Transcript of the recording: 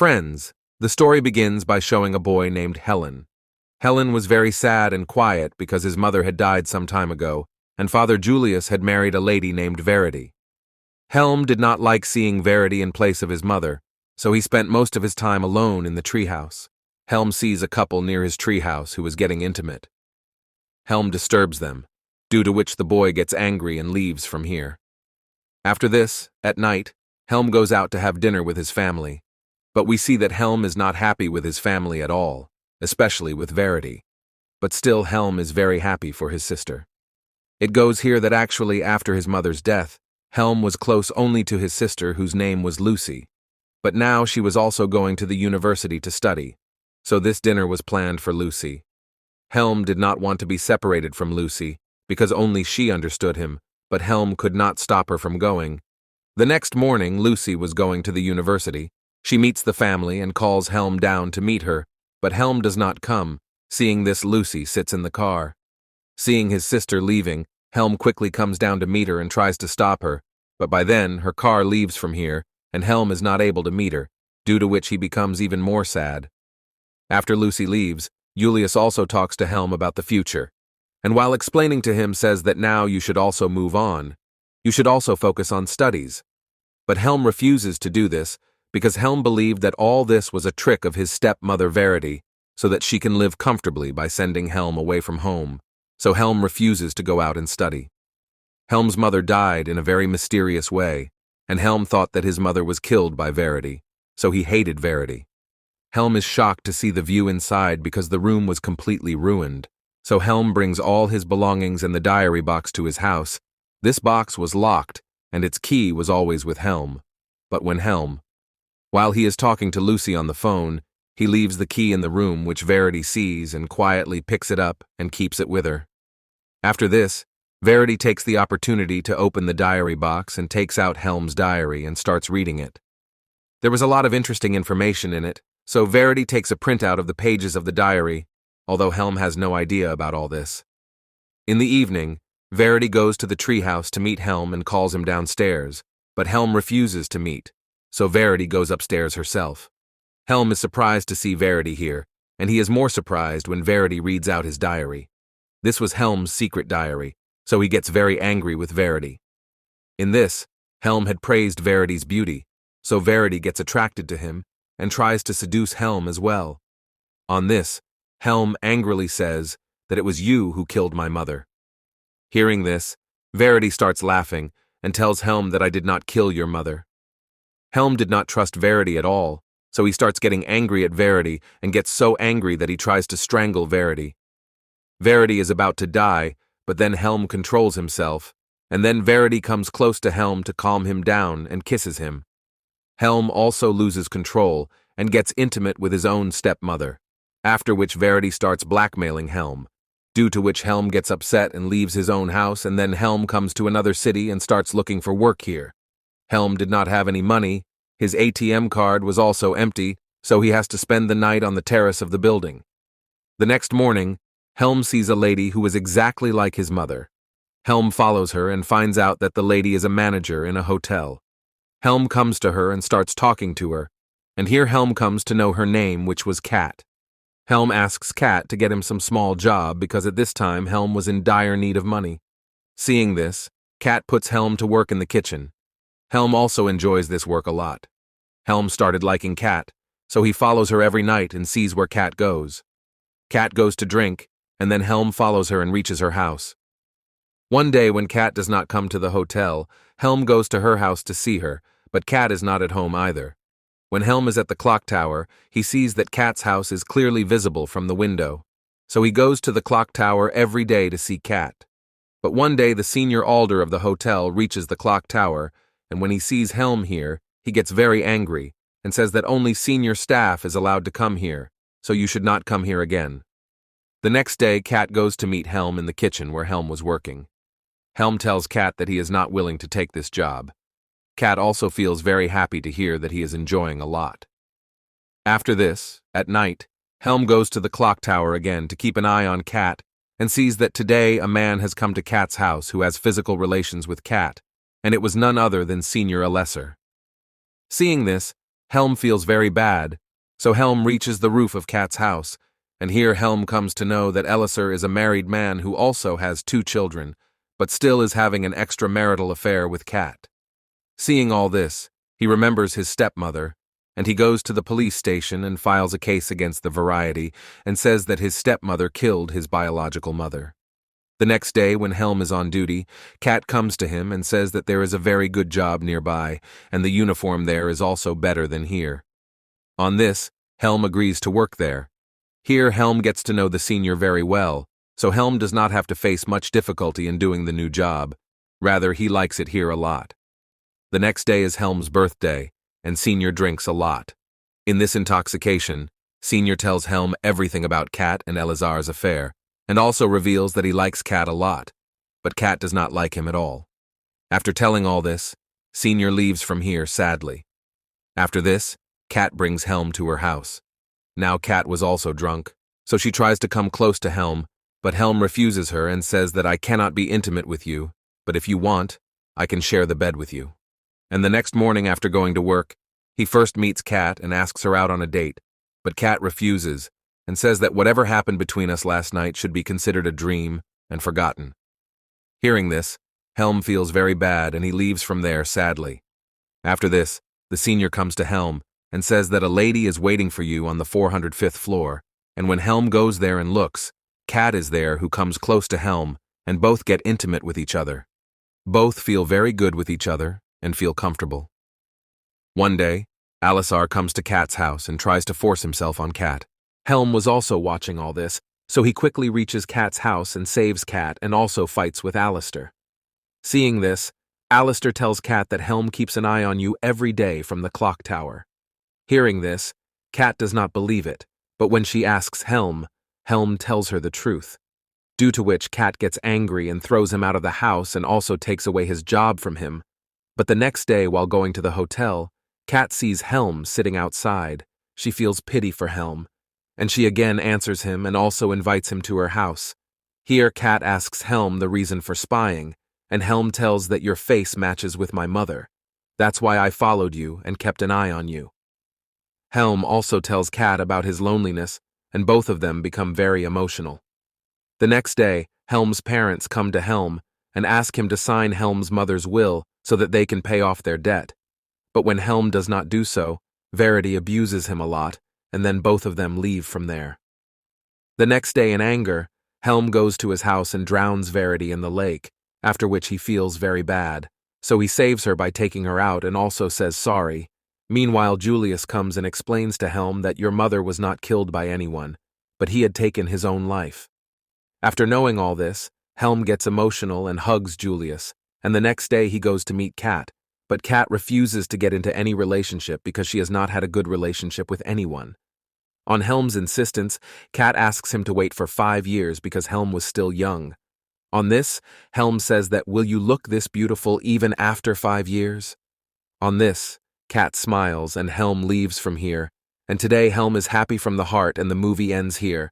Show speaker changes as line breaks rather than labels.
Friends, the story begins by showing a boy named Hallan. Hallan was very sad and quiet because his mother had died some time ago, and Father Julius had married a lady named Verity. Helm did not like seeing Verity in place of his mother, so he spent most of his time alone in the treehouse. Helm sees a couple near his treehouse who is getting intimate. Helm disturbs them, due to which the boy gets angry and leaves from here. After this, at night, Helm goes out to have dinner with his family, but we see that Helm is not happy with his family at all, especially with Verity. But still Helm is very happy for his sister. It goes here that actually after his mother's death, Helm was close only to his sister whose name was Lucy, but now she was also going to the university to study, so this dinner was planned for Lucy. Helm did not want to be separated from Lucy because only she understood him, but Helm could not stop her from going. The next morning, Lucy was going to the university. She meets the family and calls Helm down to meet her, but Helm does not come. Seeing this, Lucy sits in the car. Seeing his sister leaving, Helm quickly comes down to meet her and tries to stop her, but by then her car leaves from here and Helm is not able to meet her, due to which he becomes even more sad. After Lucy leaves, Julius also talks to Helm about the future, and while explaining to him says that now you should also move on. You should also focus on studies. But Helm refuses to do this because Helm believed that all this was a trick of his stepmother Verity, so that she can live comfortably by sending Helm away from home, so Helm refuses to go out and study. Helm's mother died in a very mysterious way, and Helm thought that his mother was killed by Verity, so he hated Verity. Helm is shocked to see the view inside because the room was completely ruined, so Helm brings all his belongings and the diary box to his house. This box was locked, and its key was always with Helm. But while he is talking to Lucy on the phone, he leaves the key in the room, which Verity sees and quietly picks it up and keeps it with her. After this, Verity takes the opportunity to open the diary box and takes out Helm's diary and starts reading it. There was a lot of interesting information in it, so Verity takes a printout of the pages of the diary, although Helm has no idea about all this. In the evening, Verity goes to the treehouse to meet Helm and calls him downstairs, but Helm refuses to meet, so Verity goes upstairs herself. Helm is surprised to see Verity here, and he is more surprised when Verity reads out his diary. This was Helm's secret diary, so he gets very angry with Verity. In this, Helm had praised Verity's beauty, so Verity gets attracted to him and tries to seduce Helm as well. On this, Helm angrily says that it was you who killed my mother. Hearing this, Verity starts laughing and tells Helm that I did not kill your mother. Helm did not trust Verity at all, so he starts getting angry at Verity and gets so angry that he tries to strangle Verity. Verity is about to die, but then Helm controls himself, and then Verity comes close to Helm to calm him down and kisses him. Helm also loses control and gets intimate with his own stepmother, after which Verity starts blackmailing Helm, due to which Helm gets upset and leaves his own house, and then Helm comes to another city and starts looking for work here. Helm did not have any money, his ATM card was also empty, so he has to spend the night on the terrace of the building. The next morning, Helm sees a lady who is exactly like his mother. Helm follows her and finds out that the lady is a manager in a hotel. Helm comes to her and starts talking to her, and here Helm comes to know her name, which was Kat. Helm asks Kat to get him some small job because at this time Helm was in dire need of money. Seeing this, Kat puts Helm to work in the kitchen. Helm also enjoys this work a lot. Helm started liking Kat, so he follows her every night and sees where Kat goes. Kat goes to drink, and then Helm follows her and reaches her house. One day when Kat does not come to the hotel, Helm goes to her house to see her, but Kat is not at home either. When Helm is at the clock tower, he sees that Kat's house is clearly visible from the window, so he goes to the clock tower every day to see Kat. But one day the senior alder of the hotel reaches the clock tower, and when he sees Helm here, he gets very angry and says that only senior staff is allowed to come here, so you should not come here again. The next day, Kat goes to meet Helm in the kitchen where Helm was working. Helm tells Kat that he is not willing to take this job. Kat also feels very happy to hear that he is enjoying a lot. After this, at night, Helm goes to the clock tower again to keep an eye on Kat and sees that today a man has come to Kat's house who has physical relations with Kat, and it was none other than Senior Alesser. Seeing this, Helm feels very bad, so Helm reaches the roof of Kat's house, and here Helm comes to know that Elisar is a married man who also has 2 children, but still is having an extramarital affair with Kat. Seeing all this, he remembers his stepmother, and he goes to the police station and files a case against the Variety and says that his stepmother killed his biological mother. The next day, when Helm is on duty, Kat comes to him and says that there is a very good job nearby, and the uniform there is also better than here. On this, Helm agrees to work there. Here, Helm gets to know the senior very well, so Helm does not have to face much difficulty in doing the new job. Rather, he likes it here a lot. The next day is Helm's birthday, and Senior drinks a lot. In this intoxication, Senior tells Helm everything about Kat and Elisar's affair, and also reveals that he likes Kat a lot, but Kat does not like him at all. After telling all this, Senior leaves from here sadly. After this, Kat brings Helm to her house. Now Kat was also drunk, so she tries to come close to Helm, but Helm refuses her and says that I cannot be intimate with you, but if you want, I can share the bed with you. And the next morning after going to work, he first meets Kat and asks her out on a date, but Kat refuses and says that whatever happened between us last night should be considered a dream and forgotten. Hearing this, Helm feels very bad and he leaves from there sadly. After this, the senior comes to Helm and says that a lady is waiting for you on the 405th floor, and when Helm goes there and looks, Kat is there who comes close to Helm, and both get intimate with each other. Both feel very good with each other and feel comfortable. One day, Elisar comes to Kat's house and tries to force himself on Kat. Helm was also watching all this, so he quickly reaches Kat's house and saves Kat and also fights with Alistair. Seeing this, Alistair tells Kat that Helm keeps an eye on you every day from the clock tower. Hearing this, Kat does not believe it, but when she asks Helm, Helm tells her the truth. Due to which Kat gets angry and throws him out of the house and also takes away his job from him. But the next day while going to the hotel, Kat sees Helm sitting outside. She feels pity for Helm, and she again answers him and also invites him to her house. Here Kat asks Helm the reason for spying, and Helm tells that your face matches with my mother. That's why I followed you and kept an eye on you. Helm also tells Kat about his loneliness, and both of them become very emotional. The next day, Helm's parents come to Helm and ask him to sign Helm's mother's will so that they can pay off their debt. But when Helm does not do so, Verity abuses him a lot, and then both of them leave from there. The next day in anger, Helm goes to his house and drowns Verity in the lake, after which he feels very bad, so he saves her by taking her out and also says sorry. Meanwhile, Julius comes and explains to Helm that your mother was not killed by anyone, but he had taken his own life. After knowing all this, Helm gets emotional and hugs Julius, and the next day he goes to meet Kat, but Kat refuses to get into any relationship because she has not had a good relationship with anyone. On Helm's insistence, Kat asks him to wait for 5 years because Helm was still young. On this, Helm says that will you look this beautiful even after 5 years? On this, Kat smiles and Helm leaves from here, and today Helm is happy from the heart and the movie ends here.